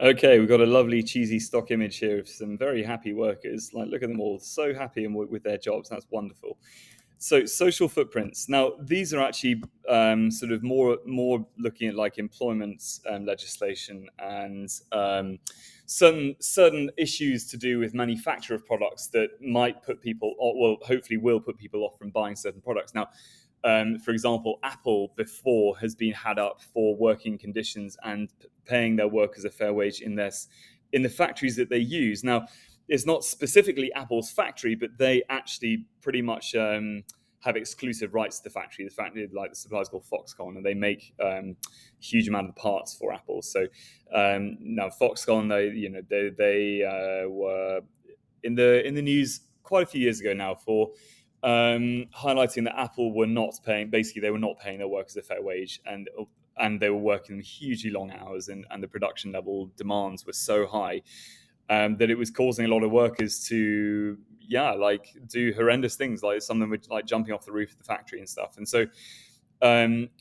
Okay, we've got a lovely cheesy stock image here of some very happy workers. Like, look at them all, so happy and with their jobs. That's wonderful. So, social footprints. Now, these are actually sort of more looking at like employment legislation and certain issues to do with manufacture of products that might put people, or well, hopefully will put people off from buying certain products. Now, for example, Apple before has been had up for working conditions and paying their workers a fair wage in the factories that they use. Now, it's not specifically Apple's factory, but they actually pretty much have exclusive rights to the factory. The factory, like the supplier's called Foxconn, and they make a huge amount of parts for Apple. So now Foxconn, they were in the news quite a few years ago now for highlighting that Apple were not paying. Basically, they were not paying their workers a fair wage, and they were working hugely long hours, and the production level demands were so high that it was causing a lot of workers to like do horrendous things, like some of them were like jumping off the roof of the factory and stuff. And so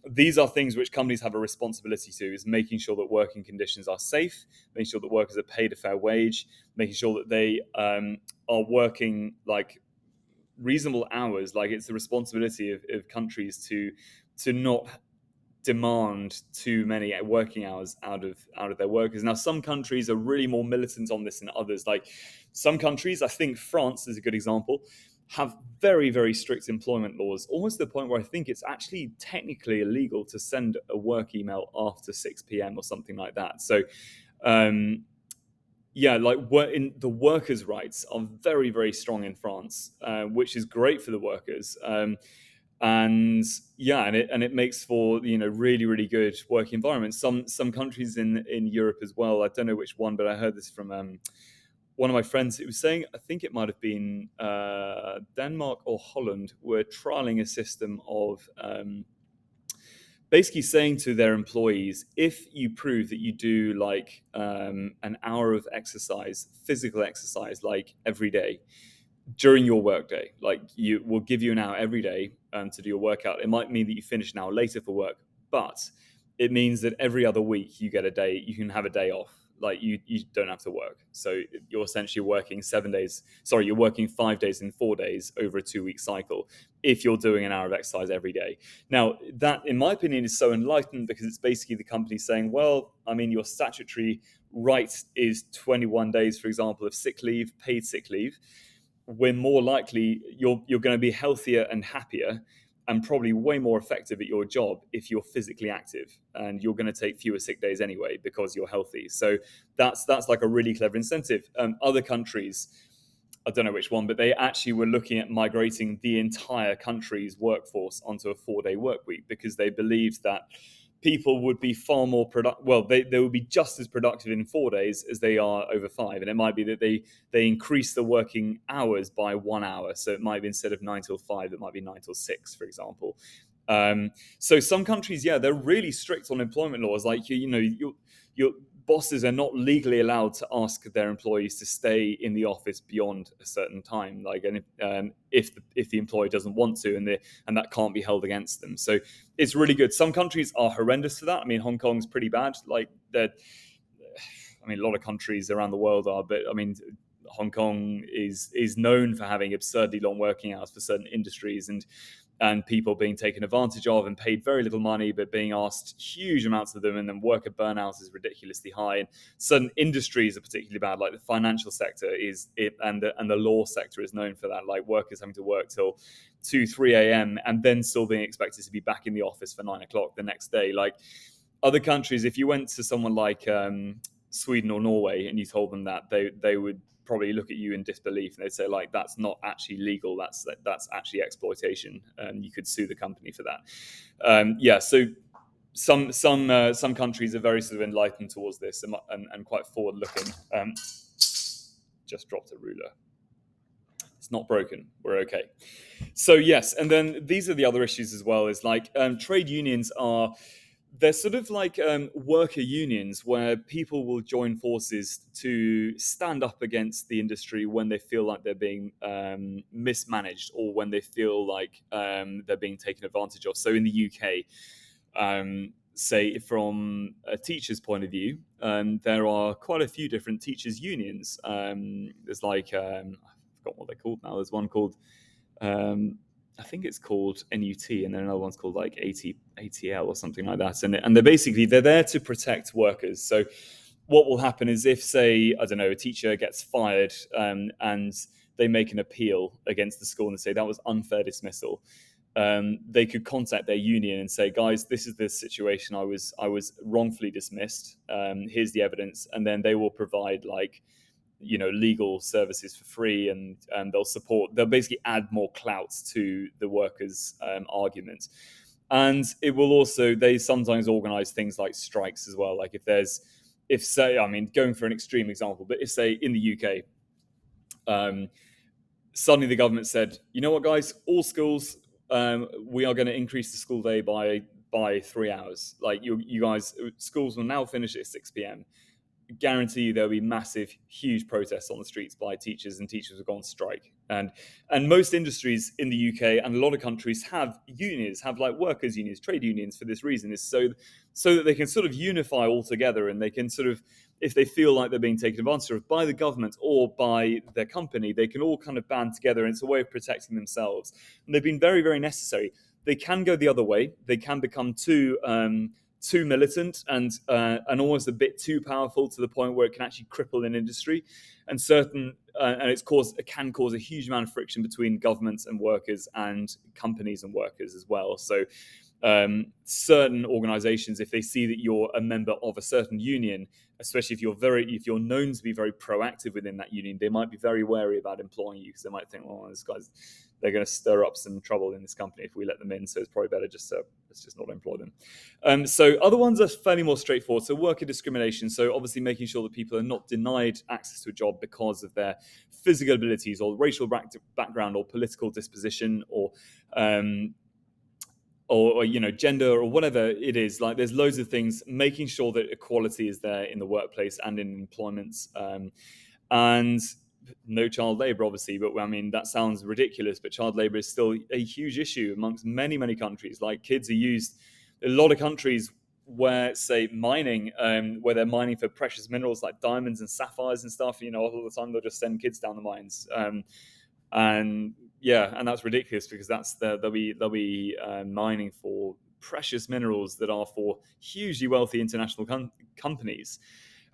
these are things which companies have a responsibility to, is making sure that working conditions are safe, making sure that workers are paid a fair wage, making sure that they are working like reasonable hours. Like, it's the responsibility of countries to not demand too many working hours out of their workers. Now, some countries are really more militant on this than others. Like, some countries, I think France is a good example, have very, very strict employment laws, almost to the point where I think it's actually technically illegal to send a work email after 6 p.m. or something like that. So like in the workers' rights are very, very strong in France, which is great for the workers. And it makes for really, really good working environments. Some countries in Europe as well. I don't know which one, but I heard this from one of my friends. It was saying, I think it might have been Denmark or Holland, were trialing a system of basically saying to their employees, if you prove that you do like an hour of exercise, physical exercise, like every day during your workday, like you will give you an hour every day to do your workout. It might mean that you finish an hour later for work, but it means that every other week you get a day, you can have a day off. Like you don't have to work. So you're essentially working 7 days. Sorry, you're working 5 days in 4 days over a 2-week cycle if you're doing an hour of exercise every day. Now, that, in my opinion, is so enlightened because it's basically the company saying, well, I mean, your statutory right is 21 days, for example, of sick leave, paid sick leave. We're more likely you're going to be healthier and happier and probably way more effective at your job if you're physically active, and you're going to take fewer sick days anyway because you're healthy. So that's like a really clever incentive. Other countries, I don't know which one, but they actually were looking at migrating the entire country's workforce onto a 4-day work week because they believed that people would be far more productive. Well, they would be just as productive in 4 days as they are over 5. And it might be that they increase the working hours by 1 hour. So it might be, instead of 9 till 5, it might be 9 till 6, for example. So some countries, they're really strict on employment laws. Like, your bosses are not legally allowed to ask their employees to stay in the office beyond a certain time. Like, and if the employee doesn't want to, and that can't be held against them. So it's really good. Some countries are horrendous for that. I mean, Hong Kong's pretty bad. Like, that. I mean, a lot of countries around the world are, but I mean, Hong Kong is known for having absurdly long working hours for certain industries, and people being taken advantage of and paid very little money, but being asked huge amounts of them, and then worker burnout is ridiculously high. And certain industries are particularly bad, like the financial sector and the law sector is known for that, like workers having to work till 2-3 a.m. and then still being expected to be back in the office for 9 o'clock the next day. Like, other countries, if you went to someone like Sweden or Norway and you told them that, they would probably look at you in disbelief, and they'd say, like, that's not actually legal, that's actually exploitation, and you could sue the company for that. So some countries are very sort of enlightened towards this, and quite forward looking. Just dropped a ruler. It's not broken, we're okay. So yes, and then these are the other issues as well, is like trade unions they're sort of like worker unions where people will join forces to stand up against the industry when they feel like they're being mismanaged, or when they feel like they're being taken advantage of. So in the UK, say from a teacher's point of view, there are quite a few different teachers' unions. There's like I forgot what they're called now. There's one called um, I think it's called NUT, and then another one's called like ATL or something like that. And they're there to protect workers. So what will happen is if, say, I don't know, a teacher gets fired and they make an appeal against the school and say that was unfair dismissal, they could contact their union and say, guys, this is the situation. I was wrongfully dismissed. Here's the evidence, and then they will provide like legal services for free, and they'll basically add more clout to the workers' argument. And it will also, they sometimes organize things like strikes as well. Like if say, I mean, going for an extreme example, but if say in the UK, suddenly the government said, you know what, guys, all schools, we are going to increase the school day by 3 hours. Like you guys, schools will now finish at 6 p.m. Guarantee you there'll be massive, huge protests on the streets by teachers, and teachers will go on strike. And most industries in the UK and a lot of countries have unions, have like workers' unions, trade unions for this reason, is so that they can sort of unify all together, and they can sort of, if they feel like they're being taken advantage of by the government or by their company, they can all kind of band together, and it's a way of protecting themselves. And they've been very, very necessary. They can go the other way. They can become too militant and almost a bit too powerful to the point where it can actually cripple an industry, and it can cause a huge amount of friction between governments and workers and companies and workers as well. So certain organizations, if they see that you're a member of a certain union, especially if you're known to be very proactive within that union, they might be very wary about employing you, because they might think, oh, this guy's, they're going to stir up some trouble in this company if we let them in, so it's probably better let's just not employ them. So other ones are fairly more straightforward. So worker discrimination, so obviously making sure that people are not denied access to a job because of their physical abilities or racial background or political disposition or gender or whatever it is. Like there's loads of things, making sure that equality is there in the workplace and in employment, and no child labor, obviously. But I mean, that sounds ridiculous, but child labor is still a huge issue amongst many, many countries. Like kids are used, a lot of countries where, say, mining, where they're mining for precious minerals like diamonds and sapphires and stuff, all the time they'll just send kids down the mines. And that's ridiculous, because they'll be mining for precious minerals that are for hugely wealthy international companies.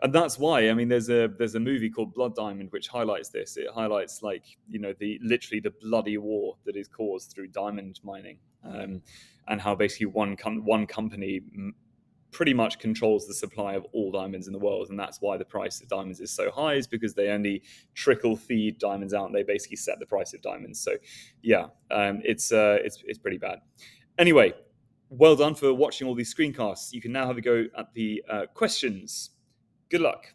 And that's why, I mean, there's a movie called Blood Diamond which highlights this. It highlights literally the bloody war that is caused through diamond mining, and how basically one company pretty much controls the supply of all diamonds in the world, and that's why the price of diamonds is so high, is because they only trickle feed diamonds out, and they basically set the price of diamonds. So it's pretty bad. Anyway, well done for watching all these screencasts. You can now have a go at the questions. Good luck.